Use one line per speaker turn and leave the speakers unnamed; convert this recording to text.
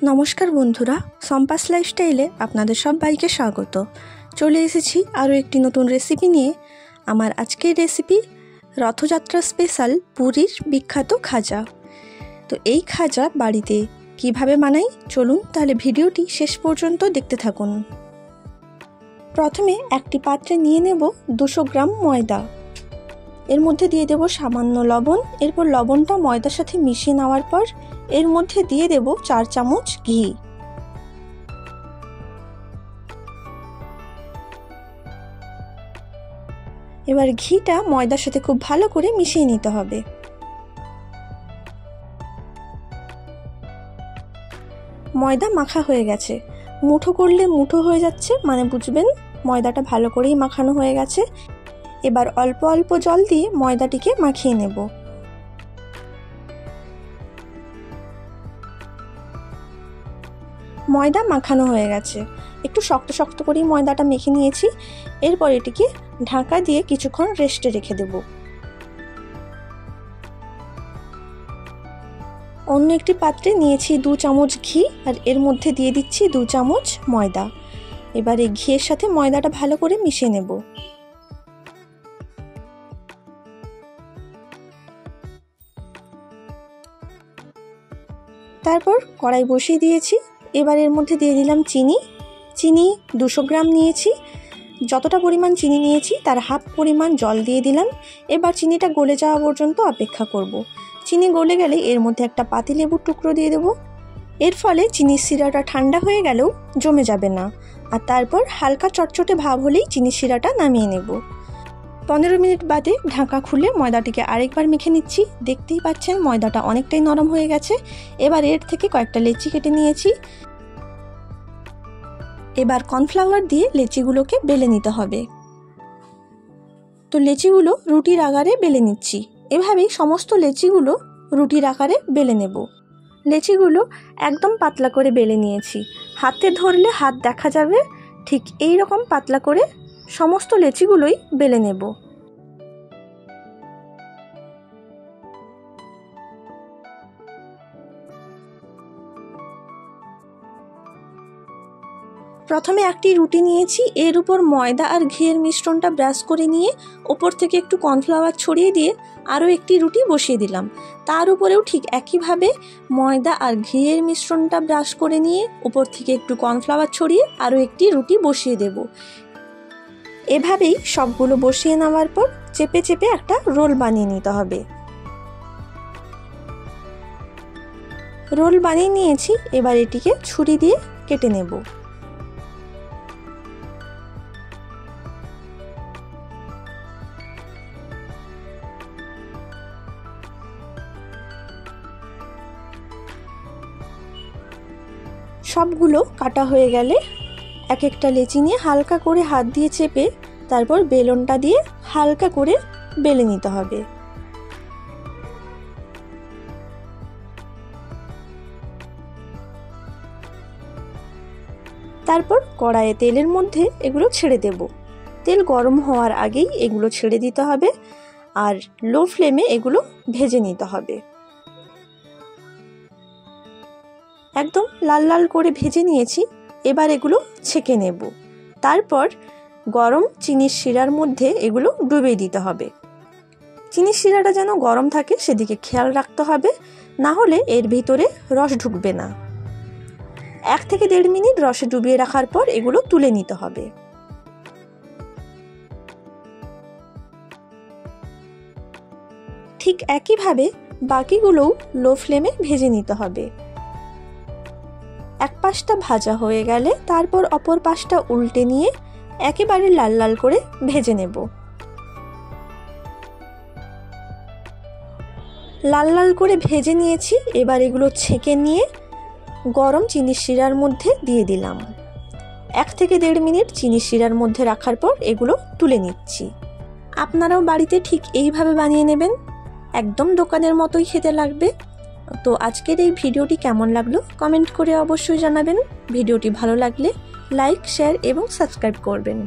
নমস্কার বন্ধুরা, সম্পাস লাইফস্টাইলে আপনাদের সবাইকে স্বাগত। চলে এসেছি আরও একটি নতুন রেসিপি নিয়ে। আমার আজকের রেসিপি রথযাত্রা স্পেশাল পুরীর বিখ্যাত খাজা। তো এই খাজা বাড়িতে কিভাবে বানাই চলুন তাহলে ভিডিওটি শেষ পর্যন্ত দেখতে থাকুন। প্রথমে একটি পাত্রে নিয়ে নেব 200 গ্রাম ময়দা। এর মধ্যে দিয়ে দেব সামান্য লবণ। এরপর লবণটা ময়দার সাথে মিশিয়ে নেওয়ার পর এর মধ্যে দিয়ে দেব 4 চামচ ঘি। এবার ঘিটা ময়দার সাথে খুব ভালো করে মিশিয়ে নিতে হবে। ময়দা মাখা হয়ে গেছে। মুঠো করলে মুঠো হয়ে যাচ্ছে, মানে বুঝবেন ময়দাটা ভালো করেই মাখানো হয়ে গেছে। এবার অল্প অল্প জল দিয়ে ময়দাটিকে মাখিয়ে নেব। ময়দা মাখানো হয়ে গেছে, একটু শক্ত শক্ত করেই ময়দাটা মেখে নিয়েছি। এরপর এটিকে ঢাকা দিয়ে কিছুক্ষণ রেস্টে রেখে দেব। অন্য একটি পাত্রে নিয়েছি 2 চামচ ঘি আর এর মধ্যে দিয়ে দিচ্ছি 2 চামচ ময়দা। এবার এই ঘিয়ের সাথে ময়দাটা ভালো করে মিশিয়ে নেব। তারপর কড়াই বসিয়ে দিয়েছি। এবার এর মধ্যে দিয়ে দিলাম চিনি 200 গ্রাম নিয়েছি। যতটা পরিমাণ চিনি নিয়েছি তার হাফ পরিমাণ জল দিয়ে দিলাম। এবার চিনিটা গলে যাওয়া পর্যন্ত অপেক্ষা করব। চিনি গলে গেলে এর মধ্যে একটা পাতিলেবুর টুকরো দিয়ে দেব। এর ফলে চিনির শিরাটা ঠান্ডা হয়ে গেলেও জমে যাবে না। আর তারপর হালকা চটচটে ভাব হলেই চিনির শিরাটা নামিয়ে নেব। 15 মিনিট বাদে ঢাকা খুলে ময়দাটিকে আরেকবার মেখে নিচ্ছি। দেখতেই পাচ্ছেন ময়দাটা অনেকটাই নরম হয়ে গেছে। এবার এর থেকে কয়েকটা লেচি কেটে নিয়েছি। এবার কর্নফ্লাওয়ার দিয়ে লেচিগুলোকে বেলে নিতে হবে। তো লেচিগুলো রুটির আকারে বেলে নিচ্ছি। এভাবেই সমস্ত লেচিগুলো রুটির আকারে বেলে নেব। লেচিগুলো একদম পাতলা করে বেলে নিয়েছি। হাতে ধরলে হাত দেখা যাবে, ঠিক এই রকম পাতলা করে সমস্ত লেচিগুলোই বেলে নেব। প্রথমে একটি রুটি নিয়েছি, এর উপর ময়দা আর ঘিয়ের মিশ্রণটা ব্রাশ করে নিয়ে ওপর থেকে একটু কর্নফ্লাওয়ার ছড়িয়ে দিয়ে আরও একটি রুটি বসিয়ে দিলাম। তার উপরেও ঠিক একইভাবে ময়দা আর ঘিয়ের মিশ্রণটা ব্রাশ করে নিয়ে ওপর থেকে একটু কর্নফ্লাওয়ার ছড়িয়ে আরও একটি রুটি বসিয়ে দেব। এভাবেই সবগুলো বসিয়ে নেওয়ার পর চেপে চেপে একটা রোল বানিয়ে নিতে হবে। রোল বানিয়ে নিয়েছি। এবার এটিকে ছুরি দিয়ে কেটে নেব। সবগুলো কাটা হয়ে গেলে এক একটা লেচি নিয়ে হালকা করে হাত দিয়ে চেপে তারপর বেলনটা দিয়ে হালকা করে বেলে নিতে হবে। তারপর কড়াইয়ে তেলের মধ্যে এগুলো ছেড়ে দেব। তেল গরম হওয়ার আগেই এগুলো ছেড়ে দিতে হবে আর লো ফ্লেমে এগুলো ভেজে নিতে হবে। একদম লাল লাল করে ভেজে নিয়েছি। এবার এগুলো ছেঁকে নেব। তারপর গরম চিনির শিরার মধ্যে এগুলো ডুবিয়ে দিতে হবে। চিনির শিরাটা যেন গরম থাকে সেদিকে খেয়াল রাখতে হবে, না হলে এর ভিতরে রস ঢুকবে না। 1 থেকে 1.5 মিনিট রসে ডুবিয়ে রাখার পর এগুলো তুলে নিতে হবে। ঠিক একইভাবে বাকিগুলোও লো ফ্লেমে ভেজে নিতে হবে। এক পাশটা ভাজা হয়ে গেলে তারপর অপর পাশটা উল্টে নিয়ে একেবারে লাল লাল করে ভেজে নেব। লাল লাল করে ভেজে নিয়েছি। এবার এগুলো ছেঁকে নিয়ে গরম চিনির শিরার মধ্যে দিয়ে দিলাম। 1 থেকে 1.5 মিনিট চিনির শিরার মধ্যে রাখার পর এগুলো তুলে নিচ্ছি। আপনারাও বাড়িতে ঠিক এইভাবে বানিয়ে নেবেন, একদম দোকানের মতোই খেতে লাগবে। তো আজকের এই ভিডিওটি কেমন লাগলো কমেন্ট করে অবশ্যই জানাবেন। ভিডিওটি ভালো লাগলে লাইক, শেয়ার এবং সাবস্ক্রাইব করবেন।